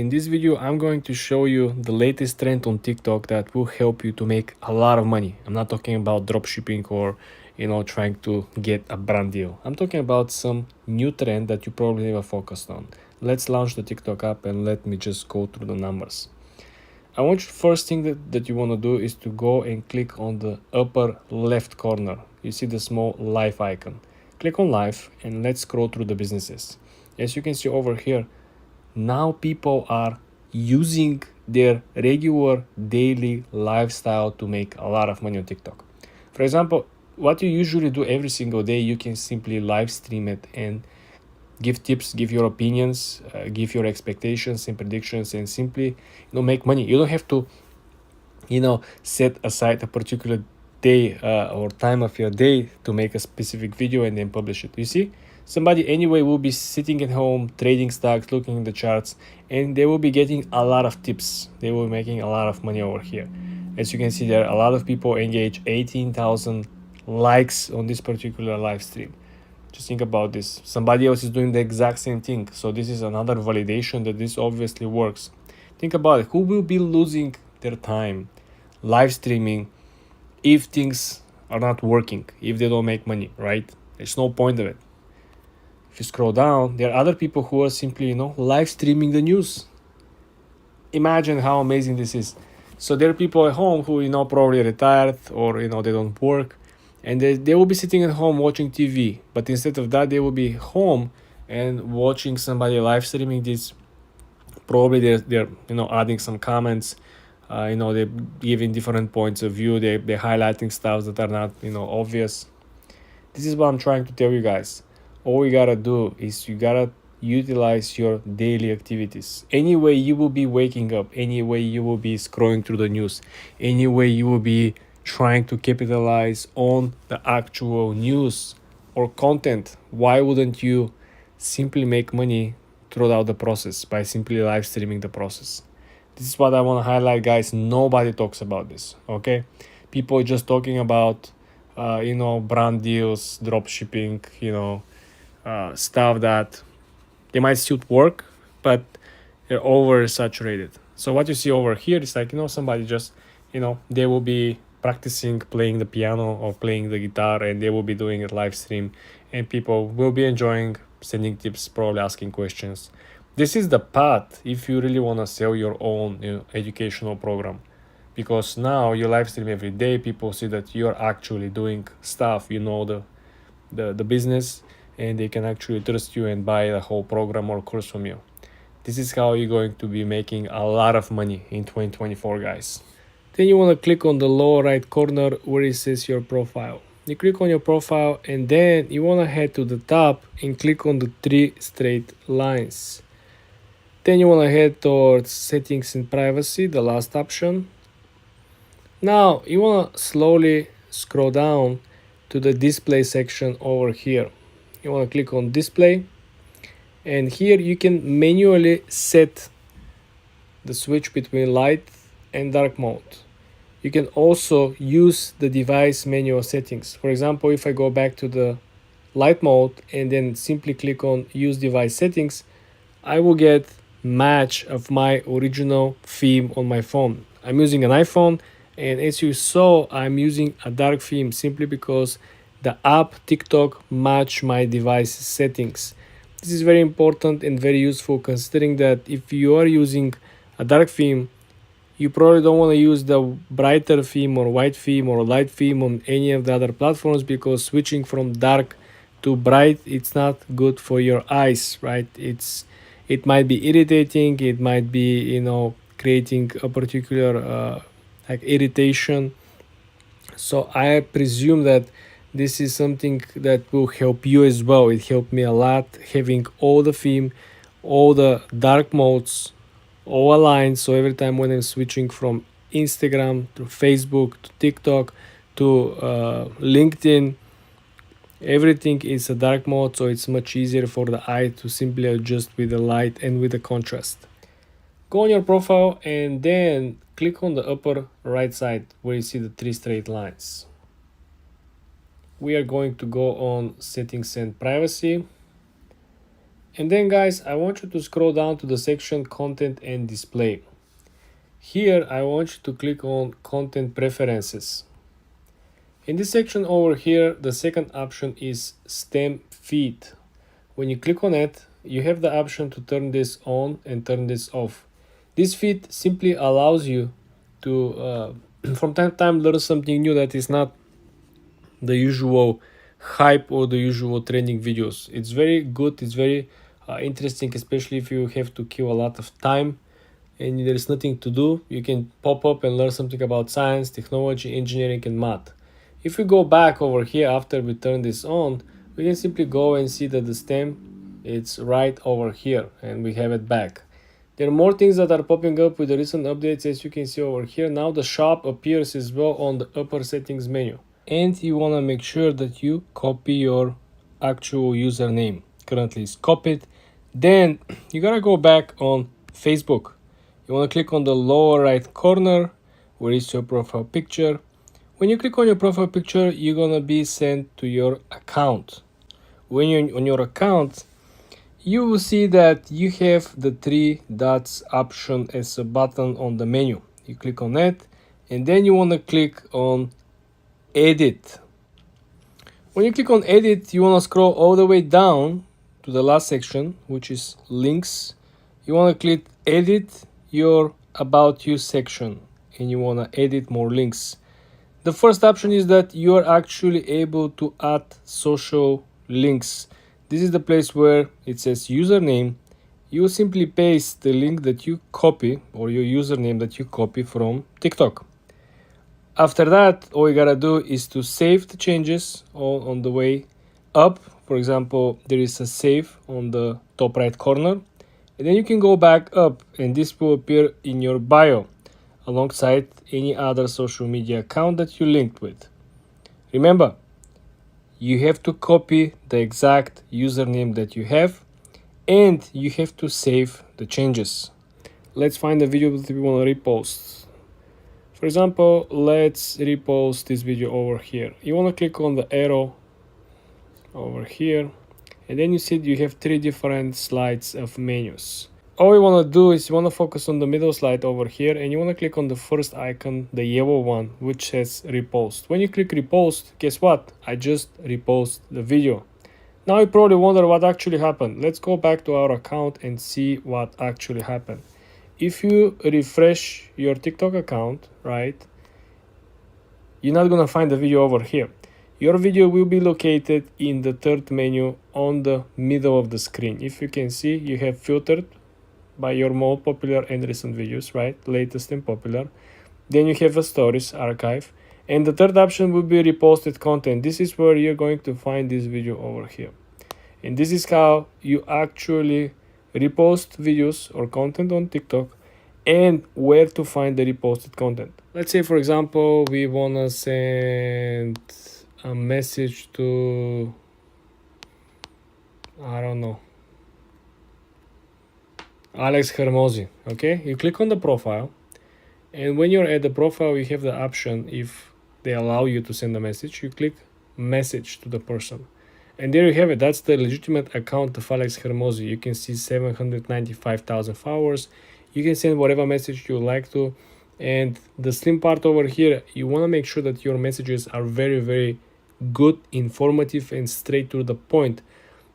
In this video, I'm going to show you the latest trend on TikTok that will help you to make a lot of money. I'm not talking about dropshipping or trying to get a brand deal. I'm talking about some new trend that you probably never focused on. Let's launch the TikTok app and let me just go through the numbers. I want you, first thing that you want to do is to go and click on the upper left corner. You see the small live icon. Click on live and let's scroll through the businesses. As you can see over here, now people are using their regular daily lifestyle to make a lot of money on TikTok. For example, what you usually do every single day, you can simply live stream it and give tips, give your opinions, give your expectations and predictions, and simply make money. You don't have to set aside a particular day or time of your day to make a specific video and then publish it. You see, somebody anyway will be sitting at home trading stocks, looking at the charts, and they will be getting a lot of tips. They will be making a lot of money over here. As you can see, there are a lot of people engaged, 18,000 likes on this particular live stream. Just think about this. Somebody else is doing the exact same thing. So this is another validation that this obviously works. Think about it. Who will be losing their time live streaming if things are not working, if they don't make money, right? There's no point of it. If you scroll down, there are other people who are simply, live streaming the news. Imagine how amazing this is. So there are people at home who, probably retired or, they don't work. And they will be sitting at home watching TV. But instead of that, they will be home and watching somebody live streaming this. Probably they're adding some comments. They're giving different points of view. They're highlighting stuff that are not, obvious. This is what I'm trying to tell you guys. All you gotta do is you gotta utilize your daily activities. Anyway, you will be waking up. Anyway, you will be scrolling through the news. Anyway, you will be trying to capitalize on the actual news or content. Why wouldn't you simply make money throughout the process by simply live streaming the process? This is what I want to highlight, guys. Nobody talks about this, okay? People are just talking about brand deals, drop shipping, stuff that they might still work, but they're oversaturated. So what you see over here is like, somebody just, they will be practicing playing the piano or playing the guitar, and they will be doing a live stream, and people will be enjoying, sending tips, probably asking questions. This is the path if you really want to sell your own educational program, because now you live stream every day. People see that you're actually doing stuff, the business, and they can actually trust you and buy the whole program or course from you. This is how you're going to be making a lot of money in 2024, guys. Then you want to click on the lower right corner where it says your profile. You click on your profile and then you want to head to the top and click on the 3 straight lines. Then you want to head towards settings and privacy, the last option. Now you want to slowly scroll down to the display section over here. You want to click on display, and here you can manually set the switch between light and dark mode. You can also use the device manual settings. For example, if I go back to the light mode and then simply click on use device settings, I will get match of my original theme on my phone. I'm using an iPhone, and as you saw, I'm using a dark theme simply because the app TikTok match my device settings. This is very important and very useful, considering that if you are using a dark theme, you probably don't want to use the brighter theme or white theme or light theme on any of the other platforms, because switching from dark to bright, it's not good for your eyes, right? It might be irritating. It might be, creating a particular irritation. So I presume that this is something that will help you as well. It helped me a lot having all the theme, all the dark modes, all aligned. So every time when I'm switching from Instagram to Facebook to TikTok to LinkedIn, everything is a dark mode, so it's much easier for the eye to simply adjust with the light and with the contrast. Go on your profile and then click on the upper right side where you see the 3 straight lines. We are going to go on settings and privacy. And then guys, I want you to scroll down to the section content and display. Here I want you to click on content preferences. In this section over here, the second option is stem feed. When you click on it, you have the option to turn this on and turn this off. This feed simply allows you to from time to time learn something new that is not the usual hype or the usual trending videos. It's very good, it's very interesting, especially if you have to kill a lot of time and there's nothing to do. You can pop up and learn something about science, technology, engineering, and math. If we go back over here after we turn this on, we can simply go and see that the stem it's right over here and we have it back. There are more things that are popping up with the recent updates, as you can see over here. Now the shop appears as well on the upper settings menu. And you want to make sure that you copy your actual username. Currently it's copied. Then you gotta go back on Facebook. You want to click on the lower right corner where is your profile picture. When you click on your profile picture, you're gonna be sent to your account. When you're on your account, you will see that you have the three dots option as a button on the menu. You click on it and then you want to click on edit. When you click on edit, you want to scroll all the way down to the last section, which is links. You want to click edit your about you section and you want to edit more links. The first option is that you are actually able to add social links. This is the place where it says username. You simply paste the link that you copy or your username that you copy from TikTok. After that, all you gotta do is to save the changes all on the way up. For example, there is a save on the top right corner. And then you can go back up and this will appear in your bio alongside any other social media account that you linked with. Remember, you have to copy the exact username that you have and you have to save the changes. Let's find the video that we want to repost. For example, let's repost this video over here. You want to click on the arrow over here and then you see you have three different slides of menus. All you want to do is you want to focus on the middle slide over here and you want to click on the first icon, the yellow one, which says repost. When you click repost, guess what? I just repost the video. Now you probably wonder what actually happened. Let's go back to our account and see what actually happened. If you refresh your TikTok account, right, you're not going to find the video over here. Your video will be located in the third menu on the middle of the screen. If you can see, you have filtered by your most popular and recent videos, right? Latest and popular. Then you have a stories archive. And the third option will be reposted content. This is where you're going to find this video over here. And this is how you actually repost videos or content on TikTok and where to find the reposted content. Let's say, for example, we want to send a message to, I don't know, Alex Hermosi. Okay, you click on the profile and when you're at the profile you have the option, if they allow you to send a message, you click message to the person and there you have it. That's the legitimate account of Alex Hermosi. You can see 795,000 followers. You can send whatever message you like to, and the slim part over here, you want to make sure that your messages are very, very good, informative, and straight to the point,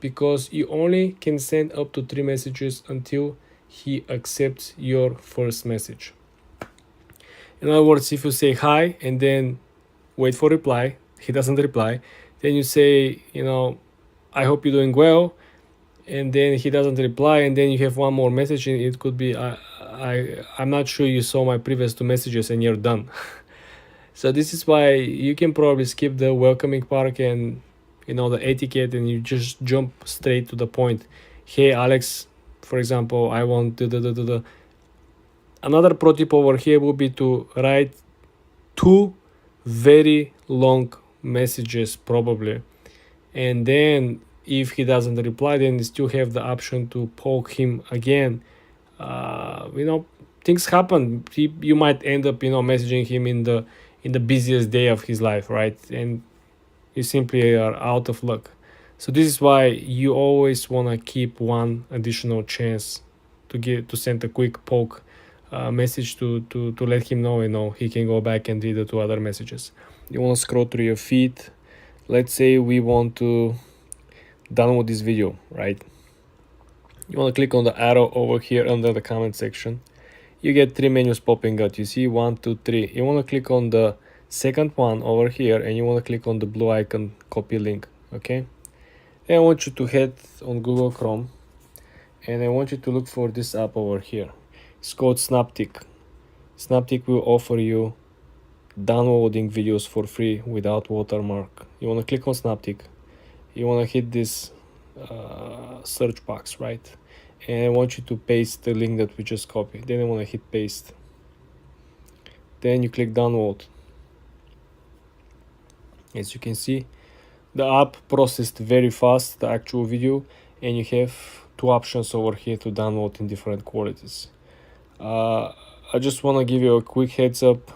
because you only can send up to 3 messages until he accepts your first message. In other words, if you say hi and then wait for reply, he doesn't reply, then you say, I hope you're doing well, and then he doesn't reply, and then you have one more message and it could be, I'm not sure you saw my previous 2 messages, and you're done. So this is why you can probably skip the welcoming part and the etiquette, and you just jump straight to the point. Hey Alex, for example, I want the. Another pro tip over here would be to write 2 very long messages probably, and then if he doesn't reply, then you still have the option to poke him again. Things happen. You might end up messaging him in the busiest day of his life, right? And you simply are out of luck. So this is why you always want to keep one additional chance to send a quick poke message to let him know, he can go back and read the two other messages. You want to scroll through your feed. Let's say we want to download this video, right? You want to click on the arrow over here under the comment section. You get three menus popping out. You see 1, 2, 3. You want to click on the second one over here, and you want to click on the blue icon, copy link. Okay. And I want you to head on Google Chrome, and I want you to look for this app over here. It's called Snaptik. Snaptik will offer you downloading videos for free without watermark. You want to click on Snaptik. You want to hit this search box, right? And I want you to paste the link that we just copied. Then I want to hit paste. Then you click download. As you can see, the app processed very fast the actual video, and you have two options over here to download in different qualities. I just want to give you a quick heads up.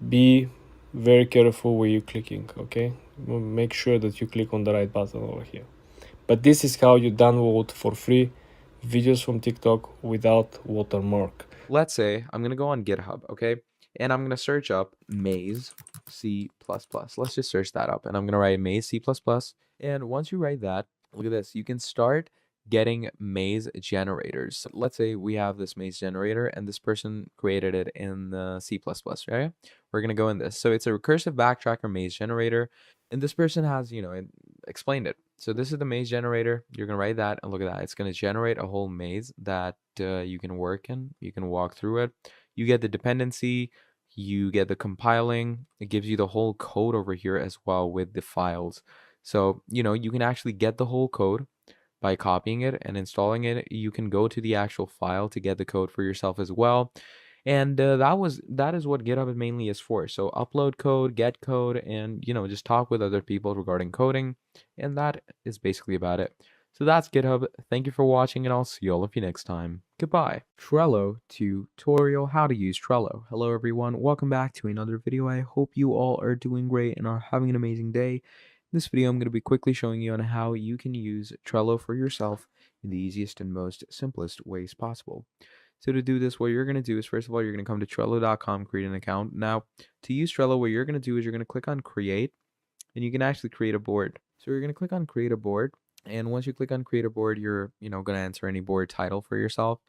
Be very careful where you're clicking, okay? Make sure that you click on the right button over here. But this is how you download for free videos from TikTok without watermark. Let's say I'm going to go on GitHub, okay? And I'm going to search up Maze C++. Let's just search that up. And I'm going to write Maze C++. And once you write that, look at this. You can start getting maze generators. Let's say we have this maze generator and this person created it in C++, right? We're going to go in this. So it's a recursive backtracker maze generator. And this person has, explained it. So this is the maze generator. You're going to write that and look at that. It's going to generate a whole maze that you can work in. You can walk through it. You get the dependency. You get the compiling. It gives you the whole code over here as well with the files. So, you can actually get the whole code by copying it and installing it. You can go to the actual file to get the code for yourself as well. And that is what GitHub mainly is for. So upload code, get code, and just talk with other people regarding coding. And that is basically about it. So that's GitHub. Thank you for watching, and I'll see all of you next time. Goodbye. Trello tutorial, how to use Trello. Hello everyone, welcome back to another video. I hope you all are doing great and are having an amazing day. In this video, I'm going to be quickly showing you on how you can use Trello for yourself in the easiest and most simplest ways possible. So to do this, what you're going to do is, first of all, you're going to come to Trello.com, create an account. Now, to use Trello, what you're going to do is you're going to click on Create, and you can actually create a board. So you're going to click on Create a Board, and once you click on Create a Board, you're going to enter any board title for yourself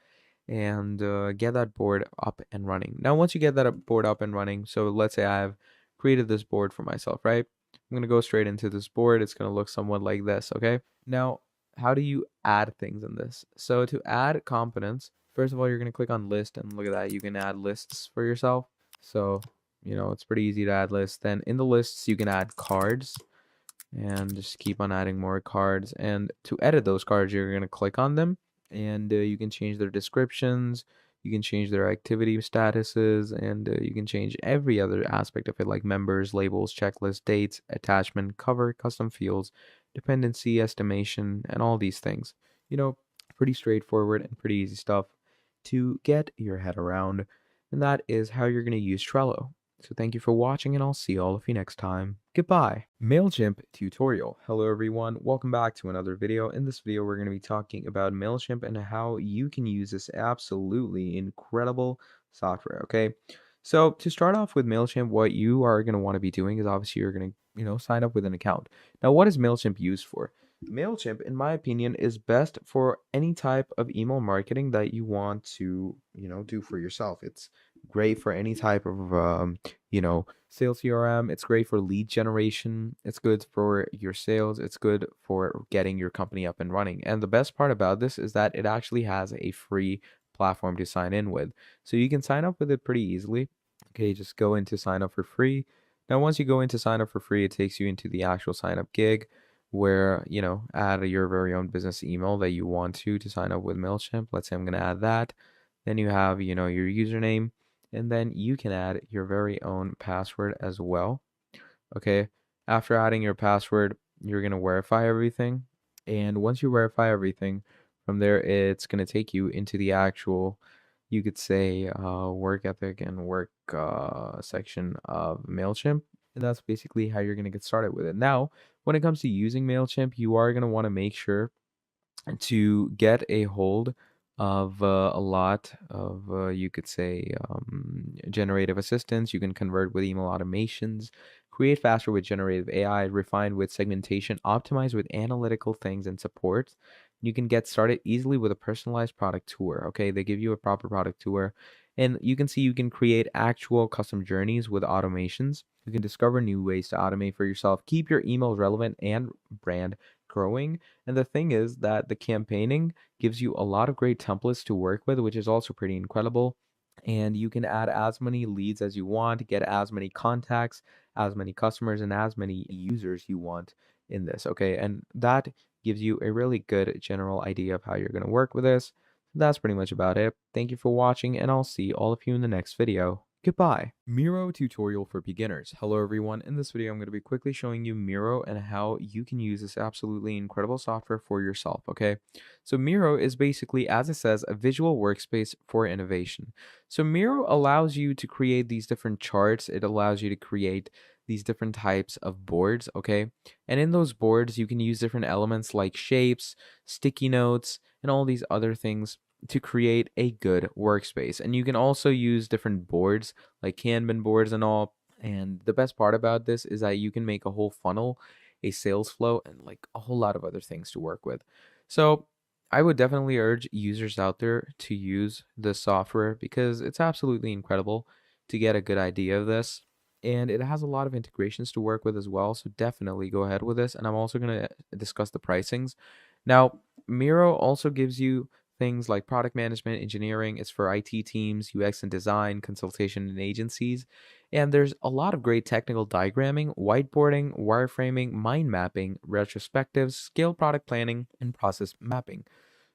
and get that board up and running. Now, once you get that board up and running, so let's say I've created this board for myself, right? I'm going to go straight into this board. It's going to look somewhat like this, okay? Now, how do you add things in this? So to add components, first of all, you're going to click on list, and look at that. You can add lists for yourself. So, it's pretty easy to add lists. Then in the lists, you can add cards and just keep on adding more cards. And to edit those cards, you're going to click on them, and you can change their descriptions. You can change their activity statuses, and you can change every other aspect of it, like members, labels, checklist, dates, attachment, cover, custom fields, dependency, estimation, and all these things. Pretty straightforward and pretty easy stuff to get your head around. And that is how you're going to use Trello. So thank you for watching, and I'll see all of you next time. Goodbye. MailChimp tutorial. Hello everyone, welcome back to another video. In this video, we're going to be talking about MailChimp and how you can use this absolutely incredible software, okay? So to start off with MailChimp, what you are going to want to be doing is obviously you're going to, sign up with an account. Now, what is MailChimp used for? MailChimp, in my opinion, is best for any type of email marketing that you want to, do for yourself. It's great for any type of, sales CRM. It's great for lead generation. It's good for your sales. It's good for getting your company up and running. And the best part about this is that it actually has a free platform to sign in with. So you can sign up with it pretty easily. Okay, just go into sign up for free. Now, once you go into sign up for free, it takes you into the actual sign up gig where, add your very own business email that you want to sign up with MailChimp. Let's say I'm going to add that. Then you have, your username, and then you can add your very own password as well. Okay. After adding your password, you're going to verify everything. And once you verify everything, from there, it's going to take you into the actual, you could say, work ethic and work section of MailChimp. And that's basically how you're going to get started with it. Now, when it comes to using MailChimp, you are going to want to make sure to get a hold of a lot of, you could say, generative assistance. You can convert with email automations, create faster with generative AI, refine with segmentation, optimize with analytical things and support. You can get started easily with a personalized product tour. Okay, they give you a proper product tour, and you can see you can create actual custom journeys with automations. You can discover new ways to automate for yourself, keep your emails relevant and brand growing. And the thing is that the campaigning gives you a lot of great templates to work with, which is also pretty incredible. And you can add as many leads as you want, get as many contacts, as many customers, and as many users you want in this. Okay. And that gives you a really good general idea of how you're going to work with this. That's pretty much about it. Thank you for watching, and I'll see all of you in the next video. Goodbye. Miro tutorial for beginners. Hello everyone. In this video, I'm going to be quickly showing you Miro and how you can use this absolutely incredible software for yourself, okay? So Miro is basically, as it says, a visual workspace for innovation. So Miro allows you to create these different charts. It allows you to create these different types of boards, okay? And in those boards, you can use different elements like shapes, sticky notes, and all these other things to create a good workspace. And you can also use different boards like Kanban boards and all. And the best part about this is that you can make a whole funnel, a sales flow, and like a whole lot of other things to work with. So I would definitely urge users out there to use this software because it's absolutely incredible to get a good idea of this. And it has a lot of integrations to work with as well. So definitely go ahead with this. And I'm also going to discuss the pricings. Now, Miro also gives you things like product management, engineering. It's for IT teams, UX and design, consultation and agencies. And there's a lot of great technical diagramming, whiteboarding, wireframing, mind mapping, retrospectives, scale product planning, and process mapping.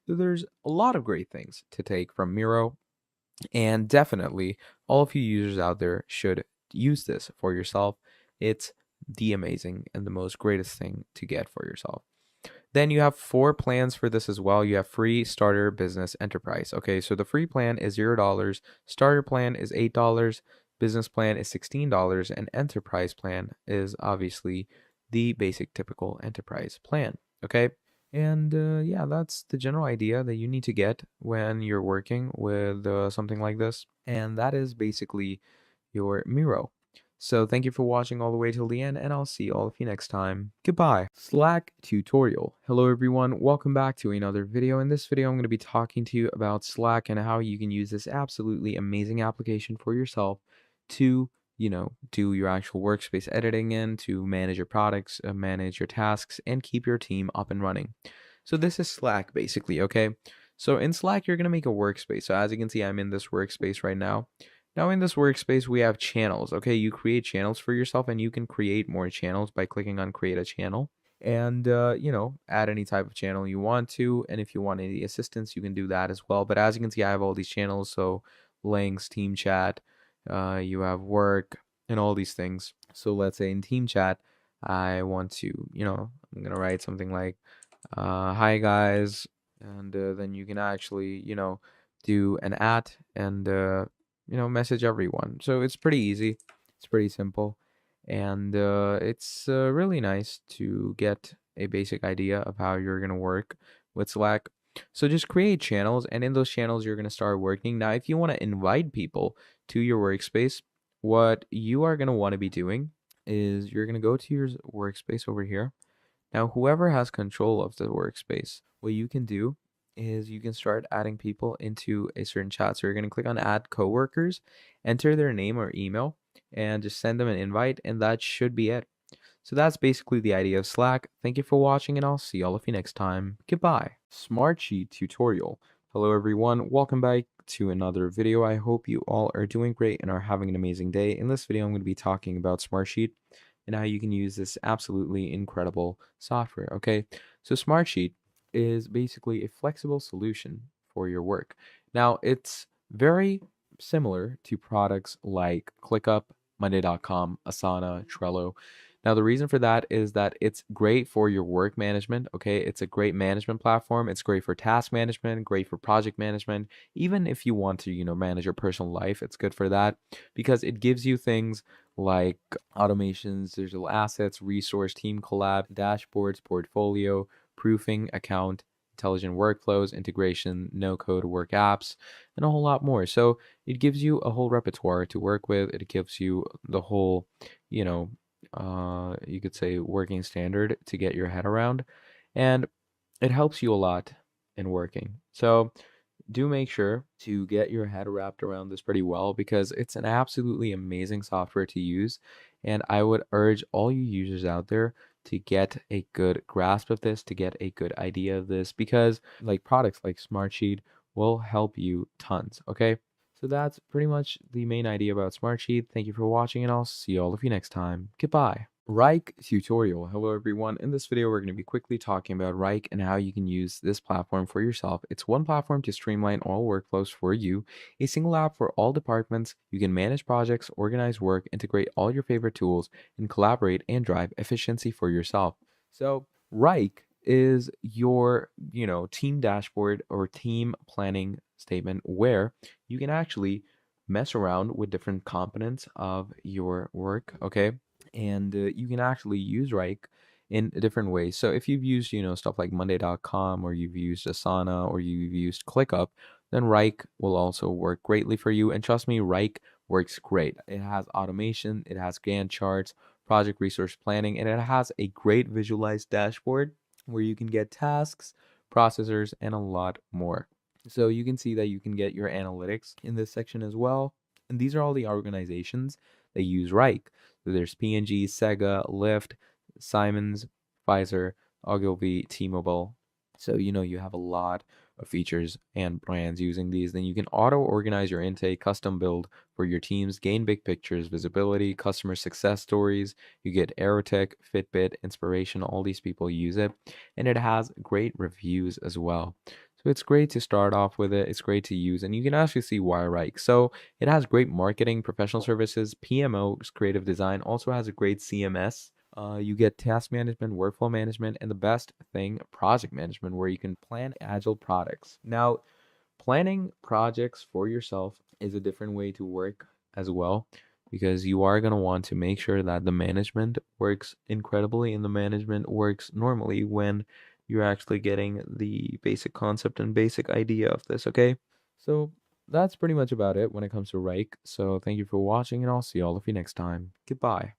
So there's a lot of great things to take from Miro. And definitely, all of you users out there should use this for yourself. It's the amazing and the most greatest thing to get for yourself. Then you have 4 plans for this as well. You have free, starter, business, enterprise. Okay, so the free plan is $0, starter plan is $8, business plan is $16, and enterprise plan is obviously the basic typical enterprise plan. Okay, and yeah, that's the general idea that you need to get when you're working with something like this. And that is basically your Miro. So thank you for watching all the way till the end, and I'll see all of you next time. Goodbye. Slack tutorial. Hello everyone, welcome back to another video. In this video, I'm going to be talking to you about Slack and how you can use this absolutely amazing application for yourself to, do your actual workspace editing in, to manage your products, manage your tasks, and keep your team up and running. So this is Slack basically, okay? So in Slack, you're going to make a workspace. So as you can see, I'm in this workspace right now. Now in this workspace, we have channels. Okay, you create channels for yourself, and you can create more channels by clicking on create a channel and, add any type of channel you want to. And if you want any assistance, you can do that as well. But as you can see, I have all these channels. So links, team chat, you have work and all these things. So let's say in team chat, I want to, I'm going to write something like, hi guys. And then you can actually, do an at and, message everyone. So it's pretty easy. It's pretty simple. And it's really nice to get a basic idea of how you're going to work with Slack. So just create channels, and in those channels, you're going to start working. Now, if you want to invite people to your workspace, what you are going to want to be doing is you're going to go to your workspace over here. Now, whoever has control of the workspace, what you can do is you can start adding people into a certain chat. So you're going to click on add coworkers, enter their name or email, and just send them an invite, and that should be it. So that's basically the idea of Slack. Thank you for watching, and I'll see all of you next time. Goodbye. Smartsheet tutorial. Hello everyone, welcome back to another video. I hope you all are doing great and are having an amazing day. In this video, I'm going to be talking about Smartsheet and how you can use this absolutely incredible software. Okay, so Smartsheet is basically a flexible solution for your work. Now, it's very similar to products like ClickUp, Monday.com, Asana, Trello. Now, the reason for that is that it's great for your work management, okay? It's a great management platform. It's great for task management, great for project management. Even if you want to, manage your personal life, it's good for that because it gives you things like automations, digital assets, resource, team collab, dashboards, portfolio, proofing, account, intelligent workflows, integration, no code work apps, and a whole lot more. So it gives you a whole repertoire to work with. It gives you the whole, you know, you could say working standard to get your head around. And it helps you a lot in working. So do make sure to get your head wrapped around this pretty well because it's an absolutely amazing software to use. And I would urge all you users out there to get a good grasp of this, to get a good idea of this, because like products like Smartsheet will help you tons. Okay. So that's pretty much the main idea about Smartsheet. Thank you for watching, and I'll see all of you next time. Goodbye. Reich tutorial. Hello everyone. In this video, we're going to be quickly talking about Reich and how you can use this platform for yourself. It's one platform to streamline all workflows for you, a single app for all departments. You can manage projects, organize work, integrate all your favorite tools, and collaborate and drive efficiency for yourself. So Reich is your, team dashboard or team planning statement where you can actually mess around with different components of your work, okay? And you can actually use Reich in different ways. So if you've used, stuff like Monday.com, or you've used Asana, or you've used ClickUp, then Reich will also work greatly for you. And trust me, Reich works great. It has automation, it has Gantt charts, project resource planning, and it has a great visualized dashboard where you can get tasks, processors, and a lot more. So you can see that you can get your analytics in this section as well. And these are all the organizations that use Reich. So there's P&G, Sega, Lyft, Siemens, Pfizer, Ogilvy, T-Mobile. So you have a lot of features and brands using these. Then you can auto organize your intake, custom build for your teams, gain big pictures, visibility, customer success stories. You get Aerotech, Fitbit, Inspiration. All these people use it, and it has great reviews as well. So it's great to start off with it. It's great to use, and you can actually see why Reich. So it has great marketing, professional services, PMO, creative design, also has a great CMS. You get task management, workflow management, and the best thing, project management, where you can plan agile products. Now, planning projects for yourself is a different way to work as well, because you are going to want to make sure that the management works incredibly and the management works normally when you're actually getting the basic concept and basic idea of this, okay? So that's pretty much about it when it comes to Reich. So thank you for watching, and I'll see all of you next time. Goodbye.